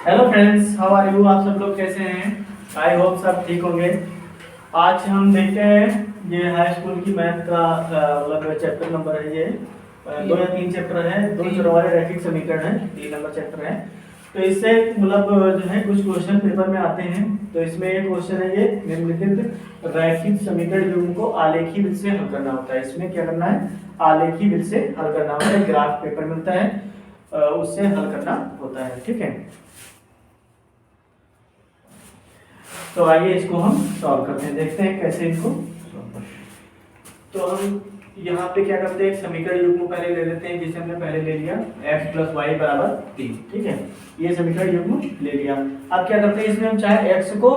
Hello friends, how are you. आप सब लोग कैसे हैं? आई होप सब ठीक होंगे। आज हम देखते हैं ये हाई स्कूल की मैथ का मतलब चैप्टर नंबर है ये 2 या 3 चैप्टर है। दो चरों वाले रैखिक समीकरण है, 3 नंबर चैप्टर है। तो इससे मतलब जो है कुछ क्वेश्चन पेपर में आते हैं। तो इसमें एक क्वेश्चन है ये निम्नलिखित रैखिक समीकरण युग्म को आलेखी विधि से हल करना होता है। इसमें क्या करना है? आलेखी विधि से हल करना होता है। ग्राफ पेपर मिलता है उससे हल करना होता है। ठीक है, तो आइए इसको हम सॉल्व करते हैं, देखते हैं कैसे इसको सॉल्व करते हैं। तो हम यहाँ पे क्या करते हैं, एक समीकरण युग्म पहले ले लेते हैं, जिसे हमने पहले ले लिया x + y = 3। ठीक है, ये समीकरण युग्म ले लिया। अब क्या करते हैं, इसमें हम चाहे x को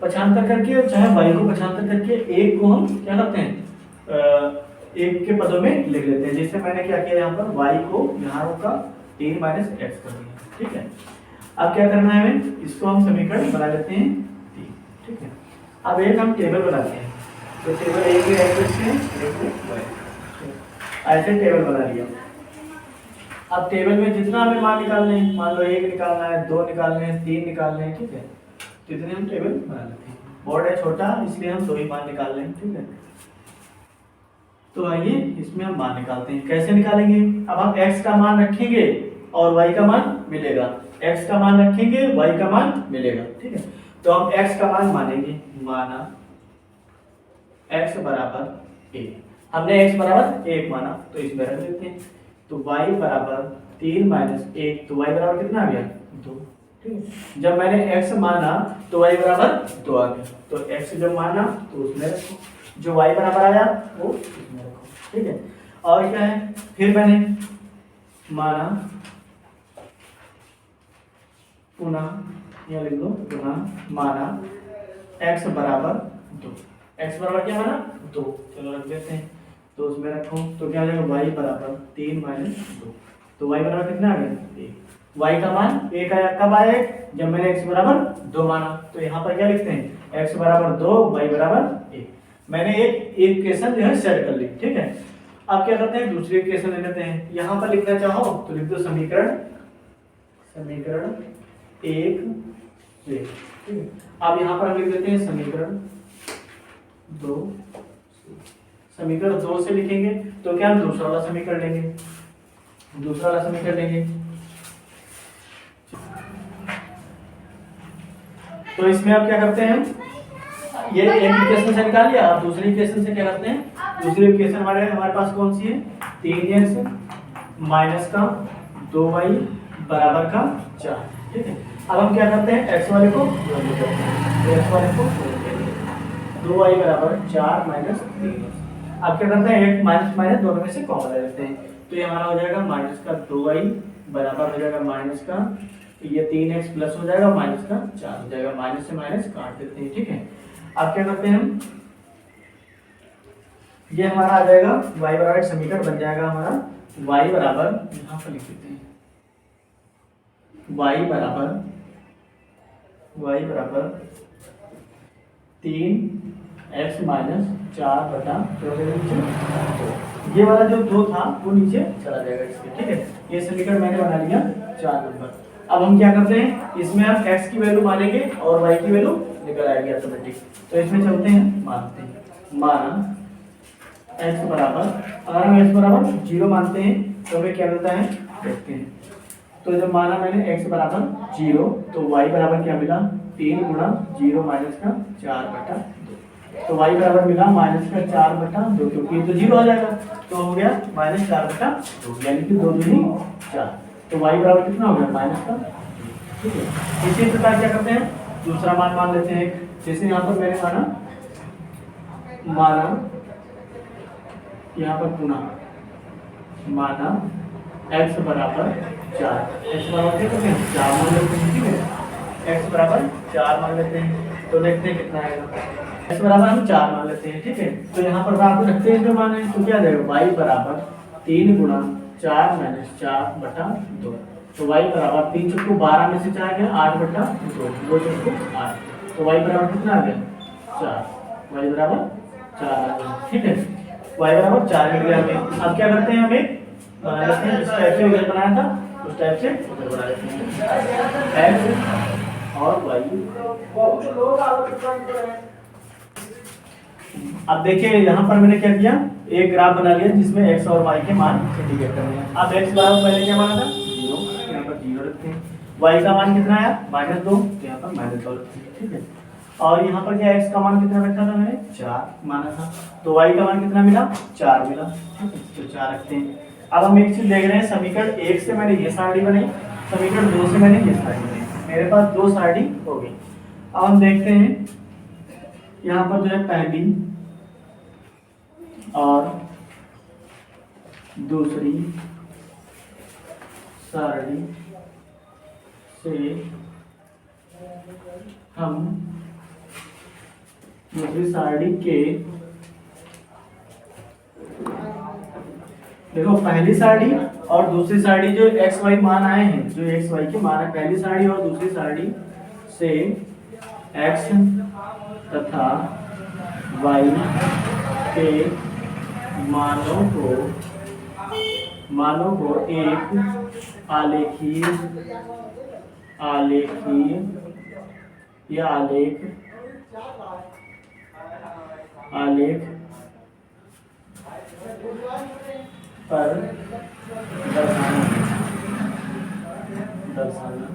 पक्षांतर करके और चाहे y को पक्षांतर करके एक को हम क्या करते हैं एक के पदों में लिख लेते हैं। जैसे मैंने क्या किया, यहाँ पर y को यहाँ का 3 - x कर दिया। ठीक है, अब क्या करना है हमें, इसको हम समीकरण बना लेते हैं 3। ठीक है, अब एक हम टेबल बनाते हैं। तो टेबल एक में x है, एक में y, ऐसे टेबल बना लिया। अब टेबल में जितना हमें मान निकालने हैं, मान लो 1 निकालना है, 2 निकालने हैं, 3 निकालने हैं। ठीक है, तो इतने हम टेबल बना लेते हैं। बोर्ड है छोटा, इसलिए हम 2 ही मान निकाल रहे हैं। ठीक है, तो आइए इसमें हम मान निकालते हैं। कैसे निकालेंगे? अब हम x का मान रखेंगे और y का मान मिलेगा। x का मान रखेंगे, y का मान मिलेगा। ठीक है, तो हम x का मान मानेंगे, माना x = 1। हमने x = 1 माना, तो इसमें रख देते हैं। तो y = 3 - 1, तो y बराबर कितना आ गया? 2। ठीक है, जब मैंने x माना तो y = 2 आ गया। तो x जब माना तो उसमें रखो, जो y बराबर आया वो इसमें रखो। ठीक है, और क्या है, फिर मैंने माना पुनः, यह लिख दो पुनः माना x = 2। x बराबर क्या माना? 2। चलो रख देते हैं, तो उसमें रखो। तो क्या हो जाएगा, y = 3 - 2। तो y बराबर कितना आ गया? 1। y का मान 1 आया, कब आया? जब मैंने x = 2 माना। तो यहाँ पर क्या लिखते हैं, x = 2, y = 1। मैंने एक इक्वेशन जो है सेट कर ली। ठीक है, अब क्या करते हैं, दूसरी इक्वेशन ले लेते हैं। यहाँ पर लिखना चाहो तो लिख दो समीकरण 1 से। ठीक है, अब यहाँ पर हम लिख देते हैं समीकरण 2। समीकरण 2 से लिखेंगे तो क्या हम दूसरा वाला समीकरण लेंगे, दूसरा वाला समीकरण लेंगे। तो इसमें आप क्या करते हैं, ये एक इक्वेशन से निकाल लिया। अब दूसरी इक्वेशन से क्या करते हैं, दूसरी इक्वेशन हमारे पास कौन सी है? 3x - 2y = 4। ठीक है, अब हम क्या करते हैं, x वाले को x वाले को 2y = 4 - 3। अब क्या करते हैं, एक माइनस माइनस दोनों में से कॉमन ले लेते हैं। तो ये हमारा हो जाएगा -2y बराबर हो जाएगा माइनस का, ये 3x प्लस हो जाएगा माइनस का 4 हो जाएगा। माइनस से माइनस काट देते हैं। ठीक है, अब क्या करते हैं हम, ये हमारा आ जाएगा y बराबर, समीकरण बन जाएगा हमारा y बराबर, यहाँ पर लिख देते हैं y बराबर 3x - 4/2। ये वाला जो 2 था वो नीचे चला जाएगा इसके। ठीक है, ये समीकरण मैंने बना लिया 4 नंबर। अब हम क्या करते हैं, इसमें हम x की वैल्यू मानेंगे और y की वैल्यू निकल आएगी ऑटोमेटिक। तो इसमें चलते हैं, मानते हैं, माना x बराबर, अगर हम x = 0 मानते हैं तो हमें क्या मिलता है देखते हैं। तो जब माना मैंने x = 0 तो y बराबर क्या मिला, 3 × 0 - 4/2। तो y बराबर मिला -4/2, क्योंकि ये तो 0 आ जाएगा। तो हो गया -4/2, यानी कि 2 दूनी 4। तो y बराबर कितना हो गया, -4। ठीक है, इसी प्रकार क्या करते हैं, दूसरा मान मान लेते हैं। जैसे यहाँ पर मैंने माना यहाँ पर पुनः माना x = 4। x बराबर क्या करते हैं, 4 मान लेते हैं। ठीक है, x = 4 मान लेते हैं, तो देखते हैं कितना आएगा। x बराबर हम 4 मान लेते हैं। ठीक है, तो यहाँ पर आप रखते हैं जो मान है, तो क्या आ जाएगा, y = 3 × 4 - 4/2। तो y बराबर 3 चौको 12 में से 4 गया 8/2, 2 चौको 8। तो y बराबर कितना आ गया, 4। y बराबर 4 आ गया। ठीक है, y बराबर 4 मिल गया हमें। अब क्या करते हैं, हमें इसका ऐसे बनाया था, उस टाइप से इधर बना देते हैं एक्स और वाई। अब देखिए यहाँ पर मैंने क्या किया, एक ग्राफ बना लिया जिसमें एक्स और वाई के मान इंडिकेट करने हैं। अब एक्स बराबर पहले क्या माना था 0, यहाँ पर 0 रखते हैं। वाई का मान कितना आया -2, तो यहाँ पर -2 रखते हैं, ठीक है। और यहाँ पर क्या एक्स का मान कितना रखा था मैंने 4 माना था, तो वाई का मान कितना मिला 4 मिला, ठीक है, तो 4 रखते हैं। अब हम एक चीज देख रहे हैं, समीकरण 1 से मैंने ये सारणी बनाई, समीकरण 2 से मैंने ये सारणी बनाई, मेरे पास 2 सारणी हो गई। अब हम देखते हैं यहाँ पर जो है पहली और दूसरी सारणी से हम दूसरी सारणी के, देखो पहली सारणी और दूसरी सारणी जो एक्स वाई मान आए हैं, जो एक्स वाई के मान है, पहली सारणी और दूसरी सारणी से एक्स तथा वाई के मानों को एक आलेखीय या आलेख पर दर्शाना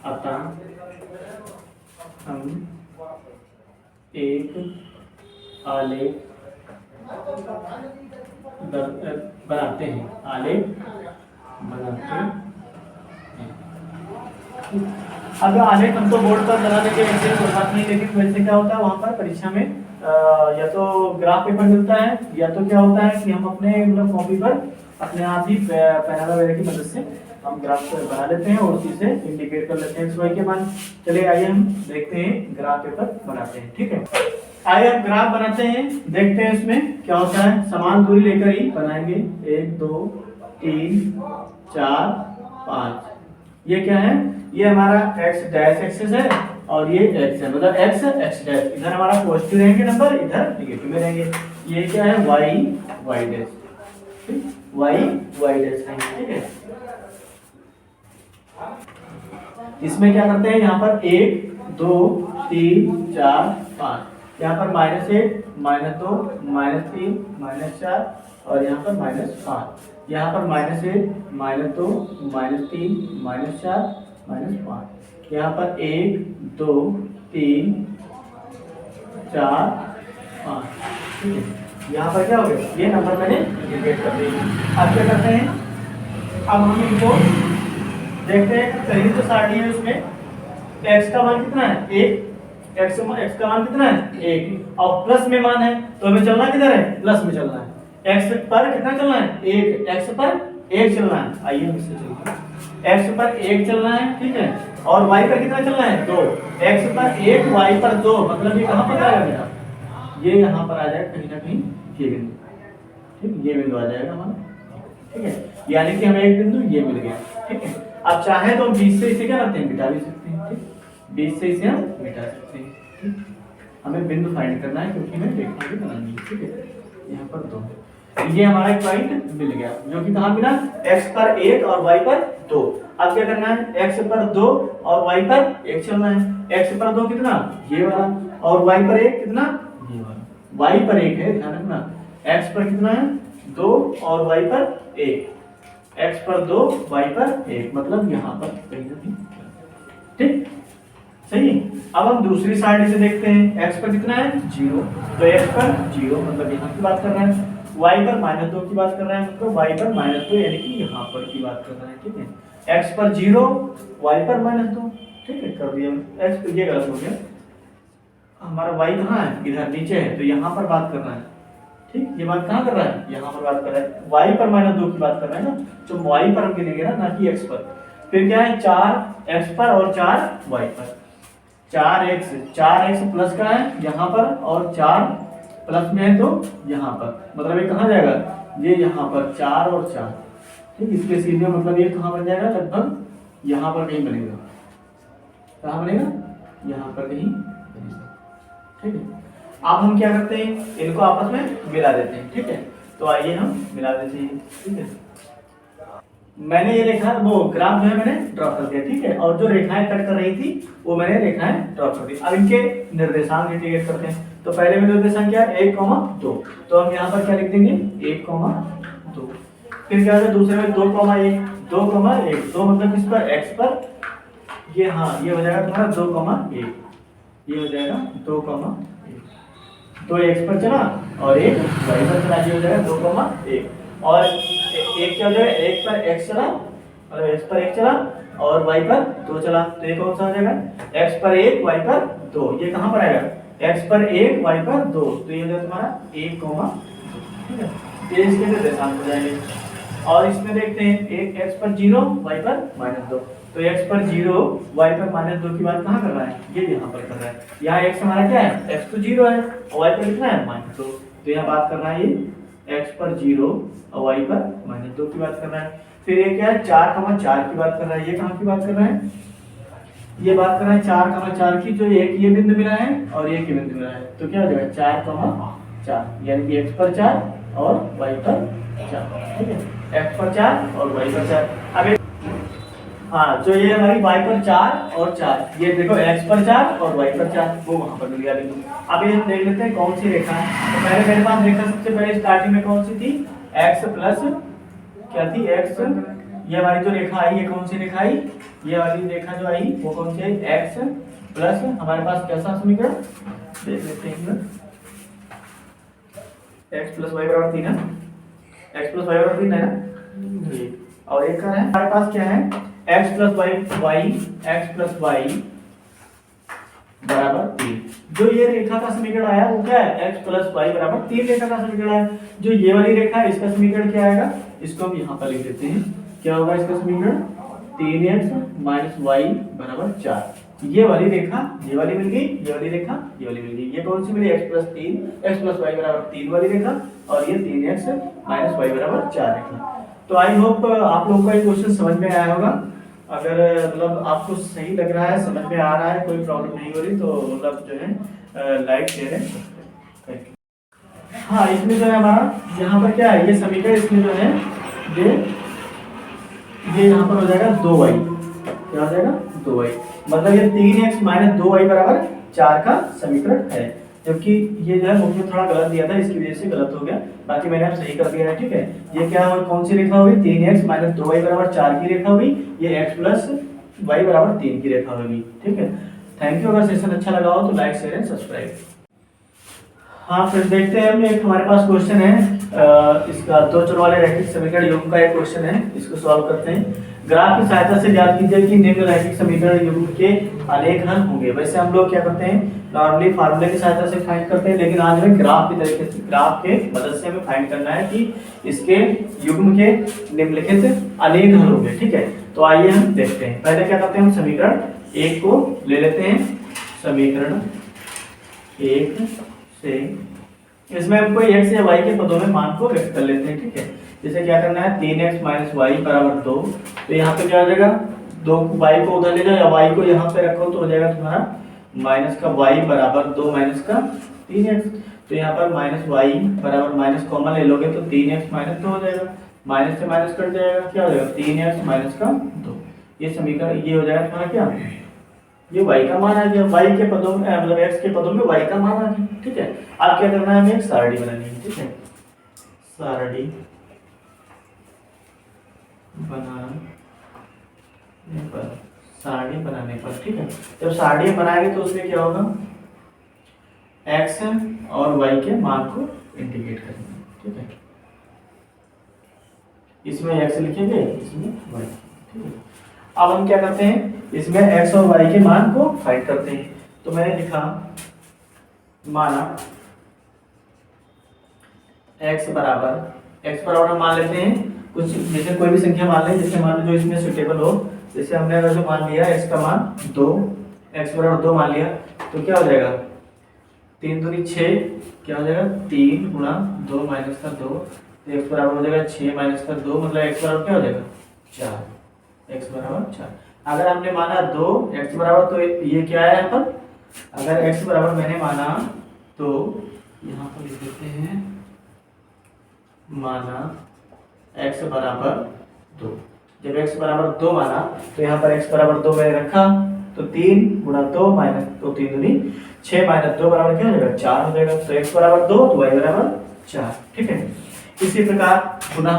अतः हम एक आलेख बनाते हैं, अब आलेख हम तो बोर्ड पर बना देंगे, ऐसे कोई बात नहीं, लेकिन वैसे क्या होता है वहां पर परीक्षा में या तो ग्राफ पेपर मिलता है या तो क्या होता है कि हम अपने मतलब कॉपी पर अपने आप ही पैराग्राफ वगैरह की मदद से हम ग्राफ बना लेते हैं और उसी से इंडिकेट कर लेते हैं एक्स वाई के मान। चलिए आइए हम देखते हैं ग्राफ पेपर बनाते हैं, ठीक है। आइए हम ग्राफ बनाते हैं, देखते हैं इसमें क्या होता है। समान दूरी लेकर ही बनाएंगे, 1 2 3 4 5। ये क्या है, ये हमारा एक्स डैश एक्सिस है और ये एक्स है, मतलब एक्स एक्स डैश, इधर हमारा पॉजिटिव रहेंगे नंबर, इधर नेगेटिव में रहेंगे। ये क्या है वाई वाई डैश, ठीक, वाई वाई डैश है, ठीक है। इसमें क्या करते हैं, यहाँ पर 1 2 3 4 5, यहाँ पर -1 -2 -3 -4 और यहाँ पर -5, यहाँ पर -1 -2 -3 -4 -5, यहाँ पर 1 2 3 4 5, ठीक है। यहाँ पर क्या हो गया, ये नंबर मैंने इंडिकेट कर दिए। अब क्या करते हैं, अब हम इनको देखते हैं। पहली जो सारणी है उसमें एक्स का मान कितना है 1, एक्स का मान कितना है 1 और प्लस में मान है, तो हमें चलना किधर है, प्लस में चलना है। एक्स पर कितना चलना है 1, एक्स पर 1 चलना है। आइए हम इससे चलते हैं, एक्स पर 1 चलना है, ठीक है, और वाई पर कितना चलना है 2। एक्स पर 1 वाई पर 2, मतलब ये कहाँ पर आएगा बेटा, ये यहाँ पर आ जाएगा कहीं ना कहीं, ये बिंदु, ठीक, ये बिंदु आ जाएगा हमारा, ठीक है। यानी कि हमें एक बिंदु ये मिल गया, ठीक है। अब चाहे तो 20 से इसे क्या करते हैं, मिटा भी सकते हैं, ठीक, 20 से इसे हम मिटा सकते हैं, ठीक। हमें बिंदु फाइंड करना है क्योंकि हमें रेखा भी बनानी है, ठीक है। यहाँ पर 2, ये हमारा एक पॉइंट मिल गया जो कि कहाँ मिला, x पर 1 और y पर 2। अब क्या करना है, x पर 2 और y पर 1 चलना है। x पर 2 कितना, ये वाला, और y पर 1 कितना, ये वाला। y पर 1 है, ध्यान रखना, x पर कितना है 2 और y पर 1, x पर 2 y पर 1, मतलब यहाँ पर कहीं ना कहीं, ठीक, सही। अब हम दूसरी सारणी से देखते हैं, x पर कितना है 0, तो x पर 0 मतलब यहाँ की बात कर रहे हैं, y पर -2 की बात कर रहे हैं, मतलब y पर -2 यानी कि यहाँ पर की बात कर रहे हैं, ठीक है। x पर 0 y पर -2, ठीक है, कर दिया। x ये गलत हो गया, हमारा y कहाँ है, इधर नीचे है, तो यहाँ पर बात कर रहा है, ठीक, ये बात कहाँ कर रहा है, यहाँ पर बात कर रहा है, y पर -2 की बात कर रहा है ना, तो y पर हम गिनेंगे ना कि x पर। फिर क्या है 4 x पर और 4 y पर, 4x प्लस का है यहाँ पर और 4 प्लस में है तो यहाँ पर, मतलब ये कहाँ जाएगा, ये यहाँ पर 4 और 4, ठीक, इसके सीधे मतलब ये कहाँ बन जाएगा, लगभग यहाँ पर कहीं बनेगा, कहाँ बनेगा, यहाँ पर कहीं बनेगा, ठीक है। अब हम क्या करते हैं, इनको आपस में मिला देते हैं, ठीक है। तो आइए हम मिला देते हैं, ठीक है। मैंने ये रेखा वो ग्राफ जो है मैंने ड्रॉ कर दिया, ठीक है, और जो रेखाएं कट कर रही थी वो मैंने रेखाएं ड्रॉ कर दी। अब इनके निर्देशांक इंटीग्रेट करते हैं। तो पहले में निर्देशांक क्या है 1,2, तो हम यहाँ पर क्या लिख देंगे 1,2। फिर क्या है दूसरे में 2,1, 2,1, 2 मतलब किस पर x पर, ये हाँ ये हो जाएगा तुम्हारा 2,1, ये हो जाएगा 2,1, 2 x पर चला और एक y पर चला, ये हो जाएगा 2,1, और एक क्या हो जाएगा एक पर x चला और x पर 1 चला और y पर 2 चला, तो ये कौन सा हो जाएगा x पर 1 y पर 2, ये कहाँ पर आएगा x पर 1 y पर 2, तो ये हो जाएगा तुम्हारा 1,2, ठीक है, ये इसके निर्देशांक हो जाएंगे। और इसमें देखते हैं एक x पर 0 y पर -2, तो x पर 0 y पर -2 की बात कहाँ कर रहा है, ये यहाँ पर कर रहा है। यहाँ x हमारा क्या है x तो 0 है और y पर कितना है -2, तो यहाँ बात कर रहा है ये x पर 0 और y पर -2 की बात कर रहा है। फिर ये क्या है 4,4 की बात कर रहा है, ये कहाँ की बात कर रहा है, ये बात कर रहा है 4,4 की, जो एक ये बिंदु मिला है और एक ये बिंदु मिला है, तो क्या हो जाएगा 4,4, यानी कि x पर 4 और y पर 4, ठीक है, x पर 4 और y पर 4। अब हाँ जो ये हमारी y पर 4 और 4, ये देखो x पर 4 और y पर 4, वो वहां पर मिल गया बिंदु। अब ये देख लेते हैं कौन सी रेखा है। तो पहले मेरे पास रेखा सबसे पहले स्टार्टिंग में कौन सी थी, x प्लस क्या थी x, ये हमारी जो रेखा आई ये कौन सी रेखा आई, ये वाली रेखा जो आई वो कौन सी आई, x प्लस हमारे पास कैसा समीकरण देख लेते हैं, x प्लस वाई बराबर 3 है, x प्लस वाई बराबर 3 है ना, और एक का है हमारे पास क्या है x plus y, x plus y बराबर 3। जो ये रेखा का समीकरण आया वो क्या है x प्लस वाई बराबर 3 रेखा का समीकरण आया। जो ये वाली रेखा है इसका समीकरण क्या आएगा, इसको हम यहाँ पर लिख देते हैं, क्या होगा इसका समीकरण 3x माइनस वाई बराबर 4। ये वाली रेखा ये वाली मिल गई, ये वाली रेखा ये वाली मिल गई, ये कौन सी मिली x plus 3, x plus y बराबर 3 वाली रेखा, और ये 3x माइनस वाई बराबर 4 रेखा। तो आई होप आप लोगों को ये क्वेश्चन समझ में आया होगा। अगर मतलब आपको सही लग रहा है, समझ में आ रहा है, कोई प्रॉब्लम नहीं हो रही, तो मतलब जो है लाइक शेयर है। हाँ इसमें जो है हमारा यहाँ पर क्या है, ये समीकरण इसमें जो है ये यहाँ पर हो जाएगा 2y, क्या हो जाएगा 2y, मतलब ये 3x माइनस 2y बराबर 4 का समीकरण है। जबकि ये जो है मुझे थोड़ा गलत दिया था, इसकी वजह से गलत हो गया, बाकी मैंने अब सही कर दिया है, ठीक है। ये क्या है कौन सी रेखा हुई, 3x माइनस 2y बराबर 4 की रेखा हुई, ये x प्लस y बराबर 3 की रेखा होगी, ठीक है। Thank you. अगर सेशन अच्छा लगा हो तो लाइक शेयर एंड सब्सक्राइब। हाँ फिर देखते हैं हम, एक हमारे पास क्वेश्चन है इसका दो चर वाले रैखिक समीकरण युग्म का एक क्वेश्चन है, इसको सॉल्व करते हैं। ग्राफ की सहायता से ज्ञात कीजिए कि निम्न रैखिक समीकरण युग्म के अनेक हल होंगे। वैसे हम लोग क्या करते हैं नॉर्मली फार्मूले की सहायता से फाइंड करते हैं, लेकिन आज हमें ग्राफ की तरीके से, ग्राफ के मदद से हमें फाइंड करना है कि इसके युग्म के निम्नलिखित अनेक हल होंगे, ठीक है। तो आइए हम देखते हैं। पहले क्या करते हैं, हम समीकरण 1 को ले लेते हैं। समीकरण 1 से इसमें हम कोई x या y के पदों में मान को व्यक्त कर लेते हैं, ठीक है। जैसे क्या करना है 3x माइनस वाई बराबर 2, तो यहाँ पे क्या हो जाएगा 2 y को उधर ले जाओ या y को यहाँ पे रखो तो हो जाएगा तुम्हारा माइनस का y बराबर 2 माइनस का 3x। तो यहाँ पर माइनस वाई बराबर माइनस कॉमन ले लोगे तो 3x माइनस 2 हो जाएगा, माइनस से माइनस कट जाएगा, क्या हो जाएगा 3x माइनस का 2। ये समीकरण ये हो जाएगा तुम्हारा क्या, ये y का मान आ गया, y के पदों में मतलब x के पदों में y का मान आ गया, ठीक है। अब क्या करना है, हमें एक सारणी बनानी है, ठीक है। सारणी बनाने पर ठीक है, जब सारणी बनाएंगे तो उसमें क्या होगा x और y के मान को इंटीग्रेट करेंगे, ठीक है। इसमें x लिखेंगे, इसमें y, ठीक है। अब हम क्या करते हैं, इसमें x और y के मान को फाइंड करते हैं। तो मैंने लिखा माना x बराबर हम मान लेते हैं कुछ, जैसे कोई भी संख्या मान लें, जैसे मान लो जो इसमें सुटेबल हो। जैसे हमने अगर जो मान लिया x का मान 2, x बराबर 2 मान लिया, तो क्या हो जाएगा 3 दूनी 6, क्या हो जाएगा 3 गुणा 2 माइनस का 2, तो x बराबर हो जाएगा 6 माइनस का 2, मतलब x बराबर क्या हो जाएगा 4, x बराबर 4। अगर हमने माना 2 x बराबर, तो ये क्या है यहाँ पर, अगर x बराबर मैंने माना तो यहाँ पर लिख देते हैं माना x बराबर 2, जब x बराबर 2 माना तो यहाँ पर x बराबर 2 मैंने रखा, तो 3 गुणा 2 माइनस 2 3 दूनी 6 माइनस 2 बराबर क्या हो जाएगा 4 हो जाएगा। तो x बराबर 2 तो y बराबर 4। ठीक है, इसी प्रकार पुनः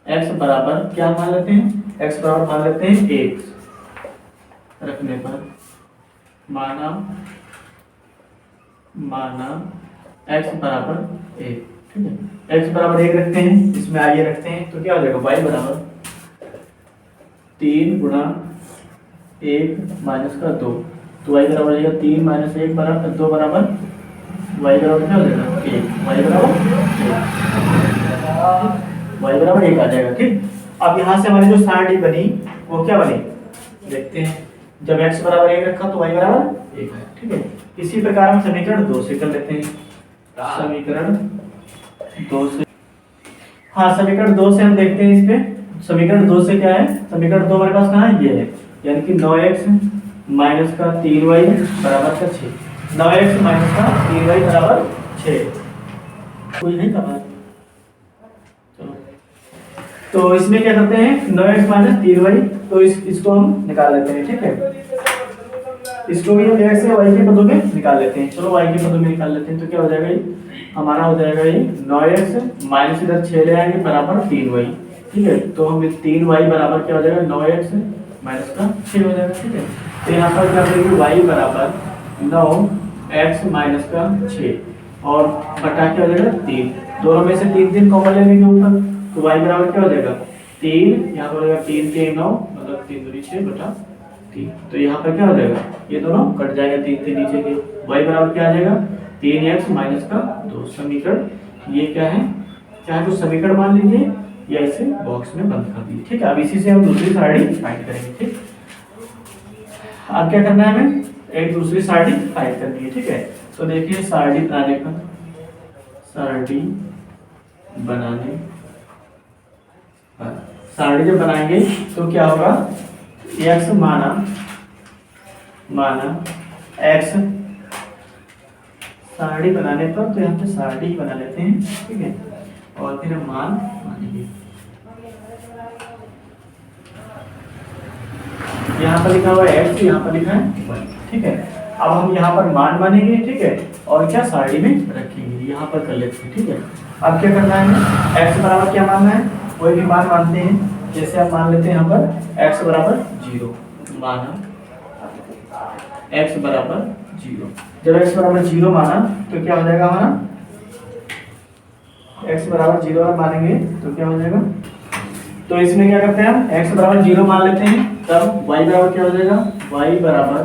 x बराबर क्या मान लेते हैं, x बराबर मान लेते हैं 1 रखने पर माना x बराबर 1। ठीक है, x बराबर 1 रखते हैं, इसमें आगे रखते हैं तो क्या हो जाएगा y बराबर 3 गुणा 1 माइनस का 2, तो y बराबर हो जाएगा 3 माइनस 1 बराबर 2 बराबर y बराबर क्या हो जाएगा 1, y बराबर 1 आ जाएगा। ठीक, अब यहाँ से हमारी जो सारणी बनी वो क्या बनी देखते हैं। जब x बराबर 1 रखा तो y बराबर 1 है। ठीक है, इसी प्रकार हम समीकरण 2 से कर लेते हैं। समीकरण 2 से, हाँ समीकरण 2 से हम देखते हैं। इस पे समीकरण 2 से क्या है, समीकरण 2 हमारे पास कहाँ है, ये है, यानी कि 9x माइनस का 3y बराबर का 6। 9x माइनस का 3y बराबर 6। कोई नहीं कर रहा, चलो तो इसमें क्या करते हैं 9x माइनस 3y, तो इसको हम निकाल लेते हैं। ठीक है, इसको भी हम x से y के पदों में निकाल लेते हैं। चलो y के पदों में निकाल लेते हैं, तो क्या हो जाएगा ये हमारा हो जाएगा ये 9x माइनस इधर 6 ले आएंगे बराबर 3y। ठीक है, तो हम 3y बराबर क्या हो जाएगा 9x माइनस का 6 हो जाएगा। ठीक है, तो यहाँ पर क्या करेंगे y बराबर 9x माइनस का 6 और बटा क्या हो जाएगा 3, दोनों में से 3 कॉमन ले लेंगे ऊपर, तो y बराबर क्या हो जाएगा 3, यहाँ पर हो जाएगा 3 3 9 मतलब 3 दूनी 6 बटा 3, तो यहाँ पर क्या हो जाएगा ये दोनों कट जाएगा 3 से नीचे के, y बराबर क्या आ जाएगा 3x माइनस का 2। समीकरण ये क्या है, चाहे तो समीकरण मान लीजिए या इसे बॉक्स में बंद कर दीजिए। ठीक है, अब इसी से हम दूसरी सारणी फाइंड करेंगे। ठीक, अब क्या करना है हमें, एक दूसरी सारणी फाइंड करनी है। ठीक है, तो देखिए सारणी बनाने पर, सारणी जब बनाएंगे तो क्या होगा, x माना x, सारणी बनाने पर तो यहाँ पे सारणी बना लेते हैं। ठीक है, और फिर हम मान मानेंगे। यहाँ पर लिखा हुआ है x, यहाँ पर लिखा है y। ठीक है, अब हम यहाँ पर मान मानेंगे। ठीक है, और क्या सारणी में रखेंगे, यहाँ पर कर लेते हैं। ठीक है, अब क्या करना है, x बराबर क्या मानना है, कोई भी मान मानते हैं। जैसे आप मान लेते हैं यहाँ पर x बराबर 0, माना x बराबर 0। जब x बराबर 0 माना तो क्या हो जाएगा हमारा, x बराबर 0 मानेंगे तो क्या हो जाएगा, तो इसमें क्या करते हैं हम x बराबर 0 मान लेते हैं, तब y बराबर क्या हो जाएगा, y बराबर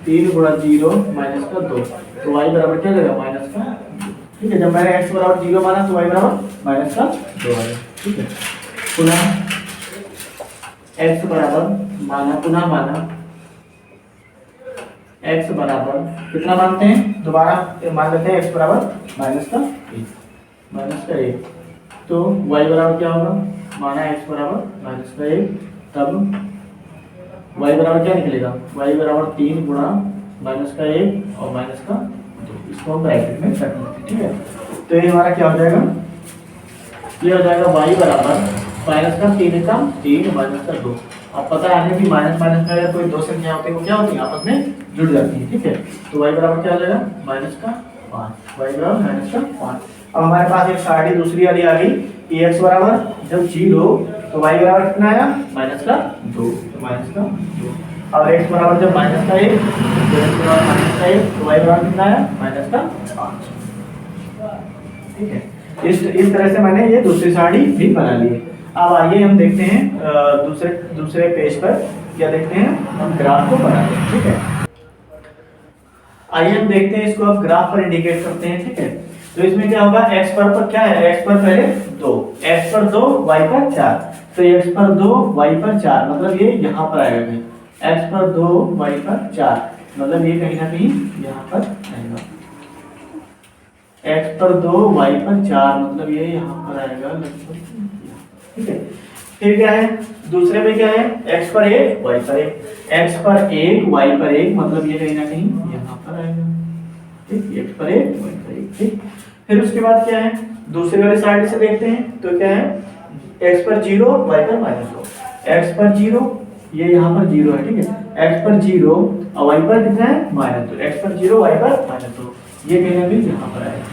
3 गुणा 0 माइनस का 2, तो y बराबर क्या हो जाएगा माइनस का 2। ठीक है, जब मैंने x बराबर 0 माना तो y बराबर माइनस का 2 आएगा। ठीक है, पुनः x बराबर माना x बराबर कितना मानते हैं, दोबारा मान लेते हैं x बराबर माइनस का 1, तो y बराबर क्या होगा, माना x बराबर माइनस का 1, तब y बराबर क्या निकलेगा, y बराबर 3 गुणा माइनस का 1 और माइनस का 2, इसको हम ब्रैकेट में रख लेते हैं। ठीक है, तो ये हमारा क्या हो जाएगा, ये हो जाएगा y बराबर माइनस का 3 माइनस का 2। अब पता है कि माइनस माइनस में अगर कोई दो संख्या होती है वो क्या होती है आपस में जुड़ जाती है। ठीक है, तो y बराबर क्या हो जाएगा माइनस का 5, y बराबर माइनस का 5। अब हमारे पास एक सारणी दूसरी वाली आ गई कि x बराबर जब 0 तो y बराबर कितना आया माइनस का 2, तो माइनस का 2। और x बराबर जब माइनस का 1 तो x बराबर माइनस का 1 तो y बराबर कितना आया माइनस का 5। ठीक है, इस तरह से मैंने ये दूसरी सारणी भी बना ली है। अब आइए हम देखते हैं दूसरे पेज पर क्या देखते हैं, हम ग्राफ को बनाते हैं। ठीक है, आइए हम देखते हैं इसको, अब ग्राफ पर इंडिकेट करते हैं। ठीक है, तो इसमें क्या होगा, x पर क्या है, x पर पहले 2, x पर 2 y पर 4, तो x पर 2 y पर 4 मतलब ये यहाँ पर आएगा, x पर 2 y पर 4 मतलब ये कहीं ना कहीं यहाँ पर आएगा, x पर 2 y पर 4 मतलब ये यहाँ पर आएगा लगभग। ठीक है, फिर क्या है दूसरे में क्या है, x पर 1 y पर 1, x पर 1 y पर 1 मतलब ये कहीं ना कहीं यहाँ पर आएगा। ठीक, x पर 1 y पर 1। ठीक, फिर उसके बाद क्या है, दूसरे वाले साइड से देखते हैं तो क्या है, x पर 0 y पर -2, x पर 0, ये यहाँ पर 0 है, ठीक है, x पर 0 और y पर कितना है -2, x पर 0 y पर -2, ये कहीं ना कहीं यहाँ पर आएगा,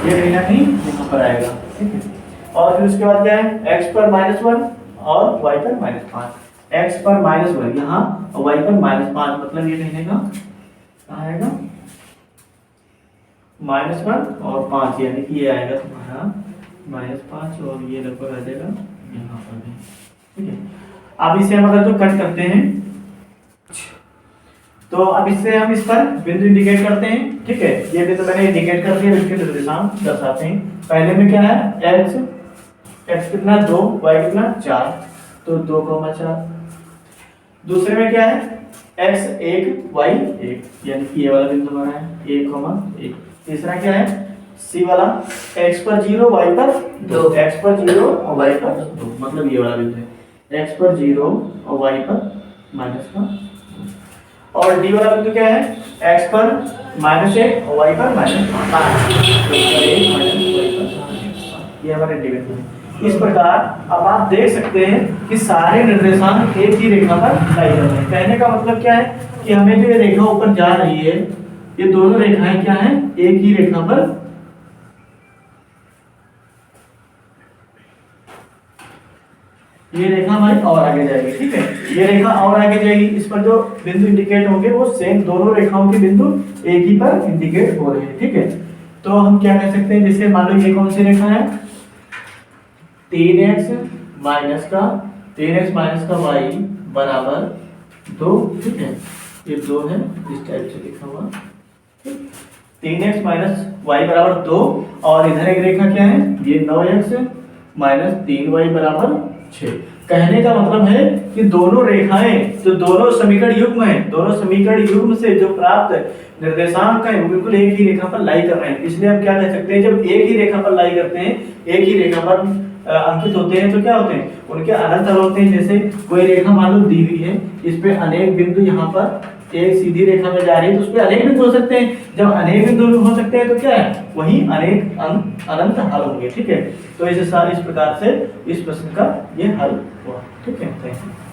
ये कहीं ना कहीं यहाँ पर आएगा, ठीक है। और फिर उसके बाद क्या है, x पर -1 और y पर -5, x पर -1 यहाँ और y पर -5, मतलब ये कहने का आएगा -1 और 5, यानी कि ये आएगा तुम्हारा -5 और ये लगभग आ जाएगा यहाँ पर भी, ठीक है। अब इसे हम अगर तो कट करते हैं तो अब इससे हम इस पर बिंदु इंडिकेट करते हैं, ठीक है। ये बिंदु मैंने इंडिकेट कर दिया, इसके निर्देशांक दर्शाते हैं। पहले में क्या है, x कितना 2, y कितना 4, तो 2,4। दूसरे में क्या है, x 1 y 1, यानी कि ये वाला बिंदु हमारा है 1,1। तीसरा क्या है, सी वाला, x पर 0 y पर 2, x पर 0 और y पर 2, मतलब ये वाला बिंदु है x पर 0 और y पर -2। और डी वाला बिंदु क्या है, x पर -1 और y पर -5, ये हमारे डी बिंदु है। इस प्रकार अब आप देख सकते हैं कि सारे निर्देशांक एक ही रेखा पर लाई जा रहे हैं। कहने का मतलब क्या है कि हमें जो ये रेखा ऊपर जा रही है, ये दोनों रेखाएं क्या हैं, एक ही रेखा पर, ये रेखा हमारी और आगे जाएगी, ठीक है, ये रेखा और आगे जाएगी। इस पर जो बिंदु इंडिकेट होंगे वो सेम दोनों रेखाओं के बिंदु एक ही पर इंडिकेट हो रहे हैं, ठीक है। तो हम क्या कह सकते हैं, जैसे मान लो ये कौन सी रेखा है, 3x माइनस का y बराबर 2, ठीक है, ये 2 है, इस टाइप से लिखा हुआ, 3x माइनस y बराबर 2, और इधर एक रेखा क्या है, ये 9x माइनस 3y बराबर 6। कहने का मतलब है कि दोनों रेखाएं जो दोनों समीकरण युग्म हैं, दोनों समीकरण युग्म से जो प्राप्त निर्देशांक है वो बिल्कुल एक ही रेखा पर लाई कर रहे हैं। इसलिए हम क्या कह सकते हैं, जब एक ही रेखा पर लाई करते हैं, एक ही रेखा पर अंकित होते हैं, तो क्या होते हैं, उनके अनंत हल होते हैं। जैसे कोई रेखा मान लो दी हुई है, इस पे अनेक बिंदु यहाँ पर एक सीधी रेखा में जा रही है, तो उस पे अनेक बिंदु हो सकते हैं। जब अनेक बिंदु हो सकते हैं तो क्या है, वही अनेक अनंत हल होंगे, ठीक है। तो इस प्रकार से इस प्रश्न का ये हल हुआ, ठीक है। Thank you.